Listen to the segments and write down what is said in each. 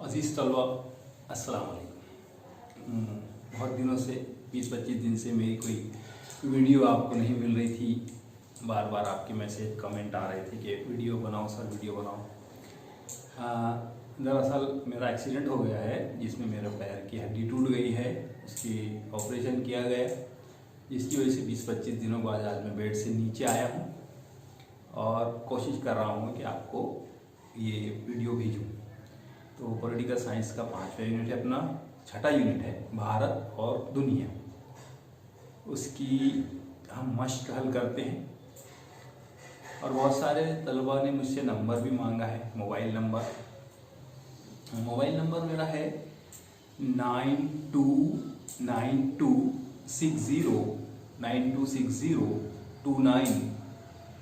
अज़ीज़ तलबा अस्सलाम वालेकुम। बहुत दिनों से 20-25 दिन से मेरी कोई वीडियो आपको नहीं मिल रही थी। बार बार आपके मैसेज कमेंट आ रहे थे कि वीडियो बनाओ सर, वीडियो बनाओ। दरअसल मेरा एक्सीडेंट हो गया है जिसमें मेरे पैर की हड्डी टूट गई है। उसकी ऑपरेशन किया गया, जिसकी वजह से 20-25 दिनों बाद आज मैं बेड से नीचे आया हूँ और कोशिश कर रहा हूँ कि आपको ये वीडियो भेजूँ। तो पॉलिटिकल साइंस का 5वां यूनिट है, अपना 6ठा यूनिट है भारत और दुनिया। उसकी हम मश्क हल करते हैं और बहुत सारे तलबा ने मुझसे नंबर भी मांगा है, मोबाइल नंबर मेरा है 9260293648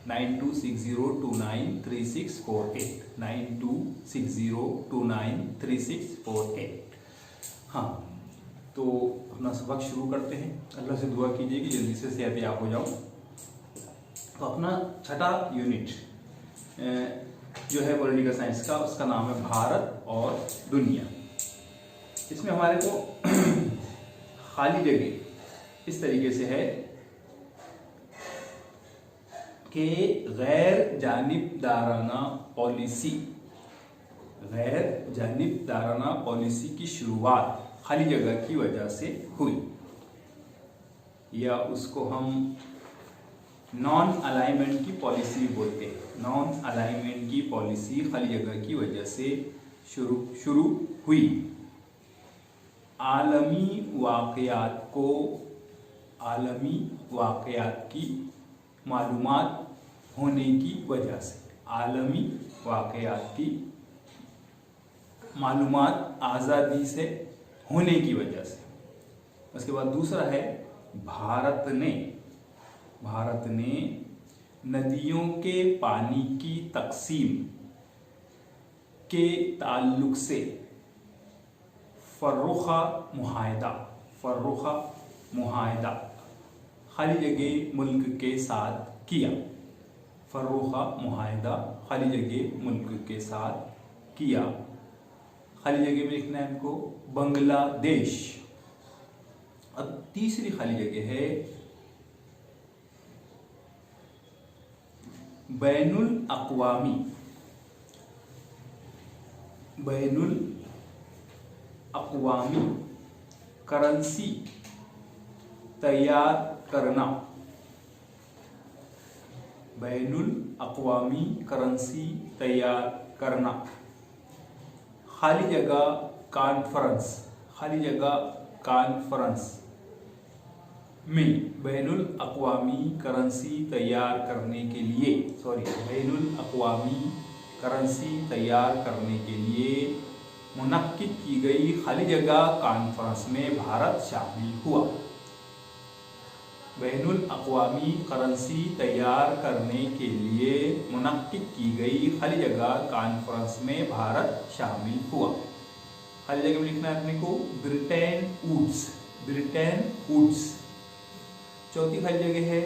9260293648। हाँ, तो अपना सबक शुरू करते हैं। अल्लाह से दुआ कीजिए कि जल्दी से सेहतयाब हो जाऊँ। तो अपना 6ठा यूनिट जो है पॉलिटिकल साइंस का, उसका नाम है भारत और दुनिया। इसमें हमारे को खाली जगह इस तरीके से है कि गैर जानिबदाराना पॉलिसी की शुरुआत खाली जगह की वजह से हुई, या उसको हम नॉन अलाइनमेंट की पॉलिसी बोलते हैं। नॉन अलाइनमेंट की पॉलिसी खाली जगह की वजह से शुरू हुई। आलमी वाक़यात की मालूमात होने की वजह से, आलमी वाक़यात की मालूमात आज़ादी से होने की वजह से। उसके बाद दूसरा है भारत ने नदियों के पानी की तकसीम के ताल्लुक से फर्रुखा मुआहदा खाली जगह मुल्क के साथ किया। फर्रुखा मुआहदा खाली जगह मुल्क के साथ किया। खाली जगह में लिखना है हमको बांग्लादेश। अब तीसरी खाली जगह है बैनुल अक़वामी करेंसी तैयार करना। बैनुल अक़वामी करेंसी तैयार करना। खाली जगह कॉन्फ्रेंस में बैनुल अक़वामी करेंसी तैयार करने के लिए मुनक्किद की गई खाली जगह कॉन्फ्रेंस में भारत शामिल हुआ। बैनुल अक़वामी करेंसी तैयार करने के लिए मुनक्किद की गई खाली जगह कॉन्फ्रेंस में भारत शामिल हुआ। खाली जगह में लिखना है अपने को ब्रिटेन वुड्स। चौथी खाली जगह है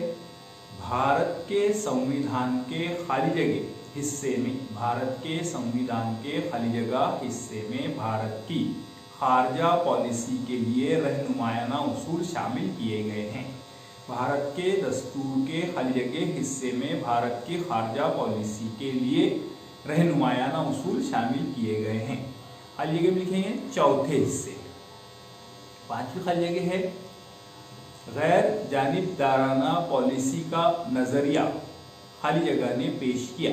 भारत के संविधान के खाली जगह हिस्से में भारत की खारजा पॉलिसी के लिए रहनुमायाना उसूल शामिल किए गए हैं। भारत के दस्तूर के खाली जगह हिस्से में भारत की खारजा पॉलिसी के लिए रहनुमायाना उसूल शामिल किए गए हैं। खाली जगह में लिखेंगे चौथे हिस्से। पांचवी खाली जगह है गैर जानिबदाराना पॉलिसी का नजरिया खाली जगह ने पेश किया।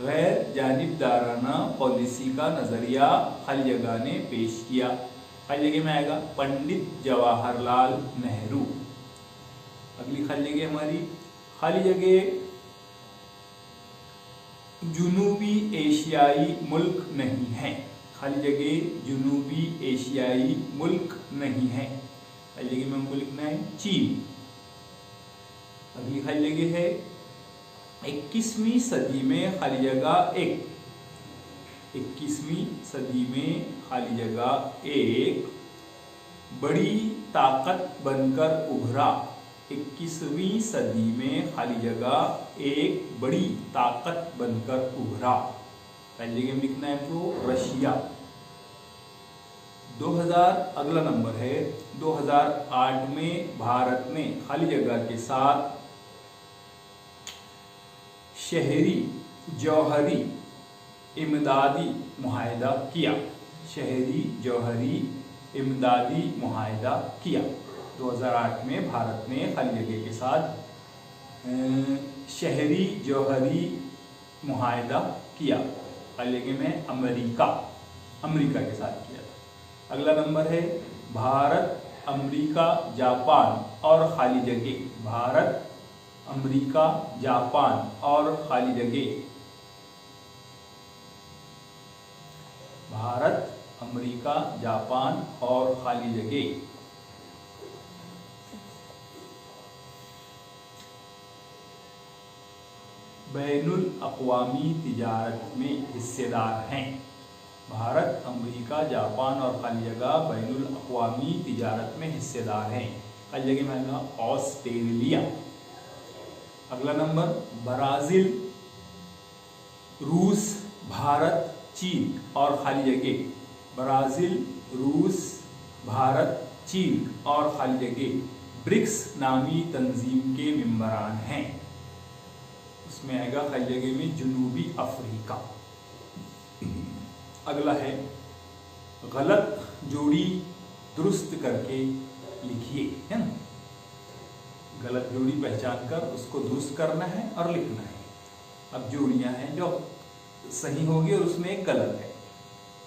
गैर जानिबदाराना पॉलिसी का नजरिया खाली जगह ने पेश किया। खाली जगह में आएगा पंडित जवाहरलाल नेहरू। अगली खाली जगह हमारी खाली जगह जुनूबी एशियाई मुल्क नहीं है। खाली जगह जुनूबी एशियाई मुल्क नहीं है। खाली जगह में हमको लिखना है चीन। अगली खाली जगह है 21वीं सदी में खाली जगह एक 21वीं सदी में खाली जगह एक बड़ी ताकत बनकर उभरा। 21वीं सदी में खाली जगह एक बड़ी ताकत बनकर उभरा। खाली जगह में लिखना है तो रशिया। अगला नंबर है 2008 में भारत ने खाली जगह के साथ शहरी जौहरी इमदादी मुआहदा किया। शहरी जौहरी इमदादी मुआहदा किया। 2008 में भारत ने खाली जगह के साथ शहरी जौहरी मुआहदा किया। खाली जगह में अमेरिका के साथ किया था। अगला नंबर है भारत अमेरिका जापान और खाली जगह। भारत अमेरिका जापान और खाली जगह। भारत अमेरिका जापान और खाली जगह। बैनुल अक़वामी तिजारत में हिस्सेदार हैं। भारत अमेरिका जापान और खाली जगह बैनुल अक़वामी तिजारत में हिस्सेदार हैं। खाली जगह में आएगा ऑस्ट्रेलिया। अगला नंबर ब्राज़ील रूस भारत चीन और खाली जगह। ब्राज़ील रूस भारत चीन और खाली जगह ब्रिक्स नामी तंजीम के मेंबरान हैं। उसमें आएगा खाली जगह में जनूबी अफ्रीका। अगला है गलत जोड़ी दुरुस्त करके लिखिए, है ना। गलत जोड़ी पहचान कर उसको दुरुस्त करना है और लिखना है। अब जोड़ियां हैं जो सही होगी और उसमें एक गलत है।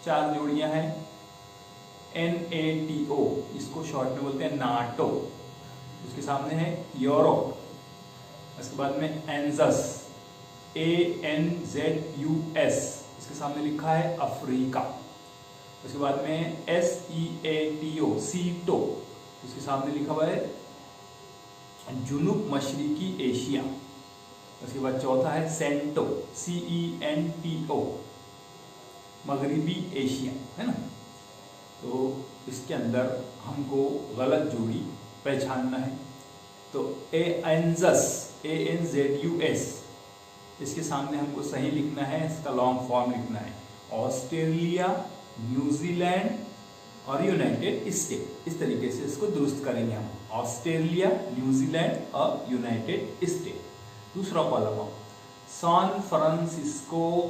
4 जोड़ियां हैं। NATO, इसको शॉर्ट में बोलते हैं नाटो। उसके सामने है यूरोप। इसके बाद में एंजस ANZUS, इसके सामने लिखा है अफ्रीका। उसके बाद में SEATO सीटो, उसके सामने लिखा हुआ है जुनूब मशरिकी एशिया। उसके बाद चौथा है सेंटो CENTO मगरिबी एशिया, है ना। तो इसके अंदर हमको गलत जोड़ी पहचानना है। तो एंजस ANZUS, इसके सामने हमको सही लिखना है, इसका लॉन्ग फॉर्म लिखना है ऑस्ट्रेलिया न्यूजीलैंड और यूनाइटेड स्टेट। इस तरीके से इसको दुरुस्त करेंगे हम, ऑस्ट्रेलिया न्यूजीलैंड और यूनाइटेड स्टेट। दूसरा column San Francisco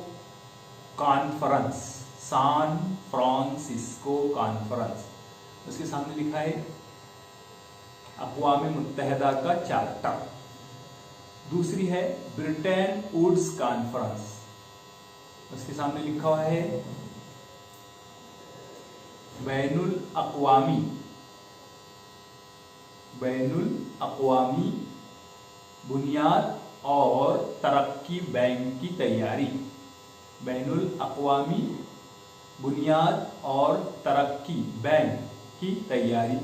conference. San Francisco conference, उसके सामने लिखा है अक़वाम मुत्तहिदा का चार्टर। दूसरी है ब्रिटेन वुड्स कॉन्फ्रेंस, उसके सामने लिखा हुआ है बैनुल अक़वामी बुनियाद और तरक्की बैंक की तैयारी। बैनुल अक़वामी बुनियाद और तरक्की बैंक की तैयारी।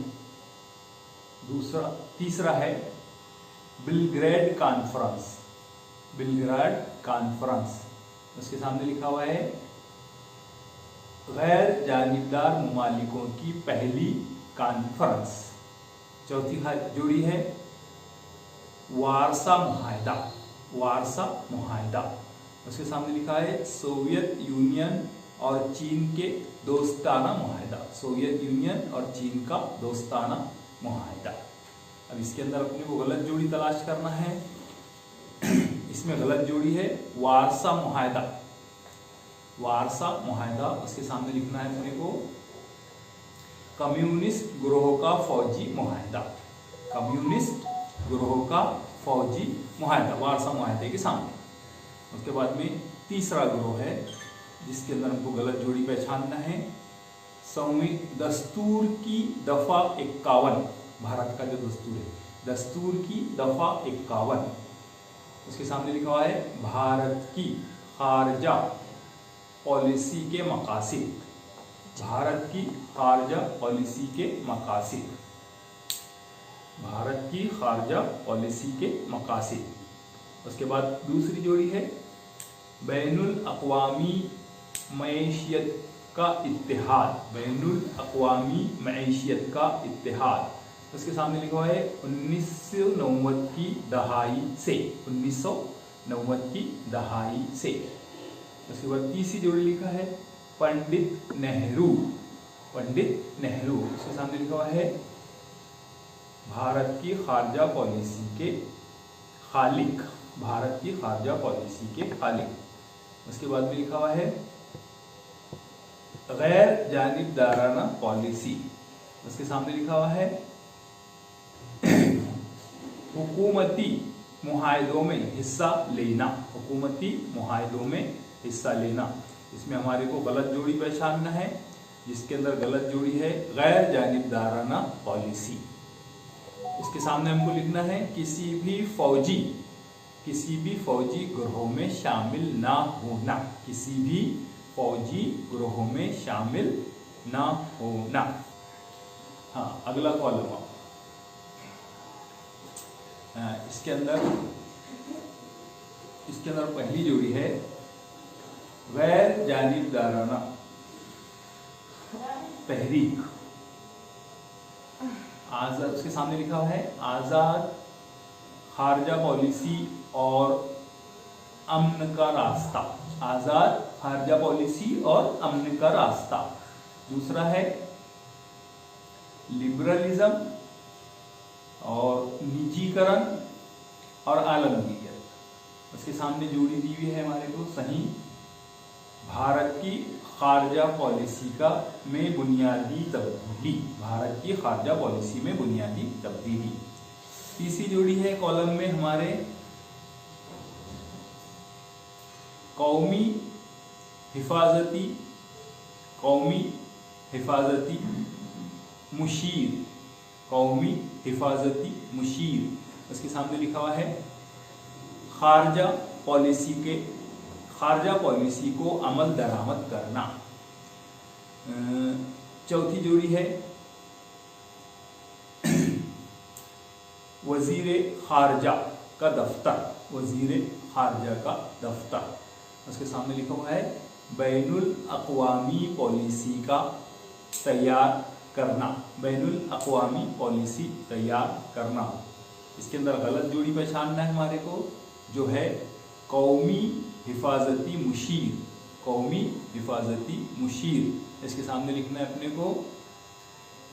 तीसरा है बेलग्रेड कॉन्फ्रेंस, उसके सामने लिखा हुआ है गैर जानिबदार मुमालिकों की पहली कॉन्फ्रेंस। चौथी जोड़ी है वारसा मुआहदा, उसके सामने लिखा है सोवियत यूनियन और चीन के दोस्ताना मुआहदा। सोवियत यूनियन और चीन का दोस्ताना मुआहदा। अब इसके अंदर अपने को गलत जोड़ी तलाश करना है। इसमें गलत जोड़ी है वारसा मुआहदा, उसके सामने लिखना है अपने को कम्युनिस्ट ग्रोह का फौजी मुआहदा। कम्युनिस्ट ग्रोह का फौजी मुआहदा वारसा मुआहदे के सामने। उसके बाद में तीसरा ग्रोह है जिसके अंदर हमको गलत जोड़ी पहचानना है दस्तूर की दफा 51। भारत का जो दस्तूर है दस्तूर की दफा 51, उसके सामने लिखा हुआ है भारत की खारजा पॉलिसी के मकासिद। भारत की खारजा पॉलिसी के मकासिद। भारत की खारजा पॉलिसी के मकासिद। उसके बाद दूसरी जोड़ी है बैनुल अक़वामी मईशियत का इत्तेहाद। बैनुल अक़वामी मईशियत का इत्तेहाद, उसके सामने लिखा हुआ है 1990 की दहाई से। 1990 की दहाई से। उसके बाद तीसरी जोड़ी लिखा है पंडित नेहरू पंडित नेहरू। इसके सामने लिखा हुआ है भारत की खारजा पॉलिसी के खालिक, भारत की खारजा पॉलिसी के खालिक। उसके बाद में लिखा हुआ है गैर जानिबदाराना पॉलिसी। उसके सामने लिखा हुआ है हुकूमती मुआहदों में हिस्सा लेना, हुकूमती मुआहदों में हिस्सा लेना। इसमें हमारे को गलत जोड़ी पहचानना है, जिसके अंदर गलत जोड़ी है गैर जानिबदाराना पॉलिसी। इसके सामने हमको लिखना है किसी भी फौजी ग्रोह में शामिल ना होना, किसी भी फौजी ग्रोह में शामिल ना होना। हाँ, अगला कॉलम इसके अंदर पहली जोड़ी है गैर जानिबदाराना तहरीक। आजाद, उसके सामने लिखा हुआ है आजाद खारजा पॉलिसी और अमन का रास्ता, आजाद खारजा पॉलिसी और अमन का रास्ता। दूसरा है लिबरलिज्म और निजीकरण और आलमगीरियत। उसके सामने जोड़ी दी हुई है हमारे को सही भारत की खारजा पॉलिसी का में बुनियादी तब्दीली, भारत की खारजा पॉलिसी में बुनियादी तब्दीली। तीसरी जोड़ी है कॉलम में हमारे कौमी हिफाजती मुशीर, कौमी हिफाजती मुशीर। उसके सामने लिखा हुआ है खारजा पॉलिसी को अमल दरामद करना। चौथी जोड़ी है वजीर खारजा का दफ्तर, वजीर खारजा का दफ्तर। उसके सामने लिखा हुआ है बैनुल अक़वामी पॉलिसी का तैयार करना, बैनुल अक़वामी पॉलिसी तैयार करना। इसके अंदर गलत जोड़ी पहचानना है हमारे को, जो है कौमी हिफाजती मुशीर, कौमी हिफाजती मुशीर। इसके सामने लिखना है अपने को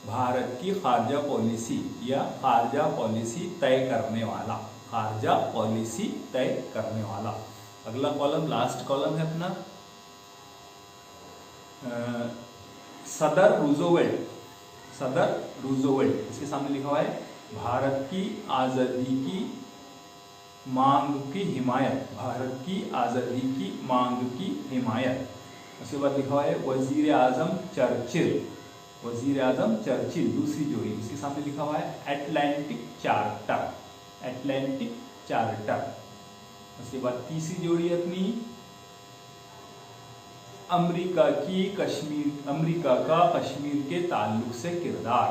भारत की खारजा पॉलिसी या खारजा पॉलिसी तय करने वाला, खारजा पॉलिसी तय करने वाला। अगला कॉलम लास्ट कॉलम है अपना सदर रूजवेल्ट। इसके सामने लिखा हुआ है भारत की आज़ादी की मांग की हिमायत, भारत की आज़ादी की मांग की हिमायत। उसके बाद लिखा हुआ है वजीर आज़म चर्चिल, वजीर आज़म चर्चिल। दूसरी जोड़ी इसके सामने लिखा हुआ है एटलांटिक चार्टर, एटलांटिक चार्टर। उसके बाद तीसरी जोड़ी अपनी अमेरिका का कश्मीर के ताल्लुक से किरदार,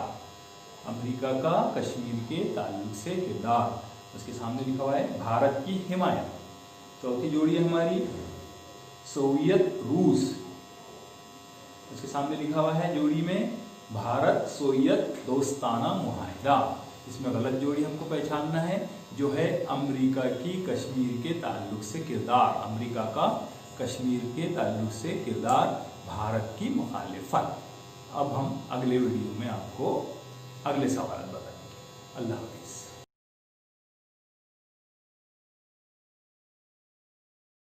अमेरिका का कश्मीर के ताल्लुक से किरदार। उसके सामने लिखा हुआ है भारत की हिमायत। चौथी जोड़ी है हमारी सोवियत रूस। उसके सामने लिखा हुआ है जोड़ी में भारत सोवियत दोस्ताना मुआहिदा। इसमें गलत जोड़ी हमको पहचानना है, जो है अमेरिका की कश्मीर के ताल्लुक से किरदार, अमेरिका का कश्मीर के ताल्लुक से किरदार, भारत की मुखालिफत। अब हम अगले वीडियो में आपको अगले सवाल बताएंगे। अल्लाह हाफ़िज़।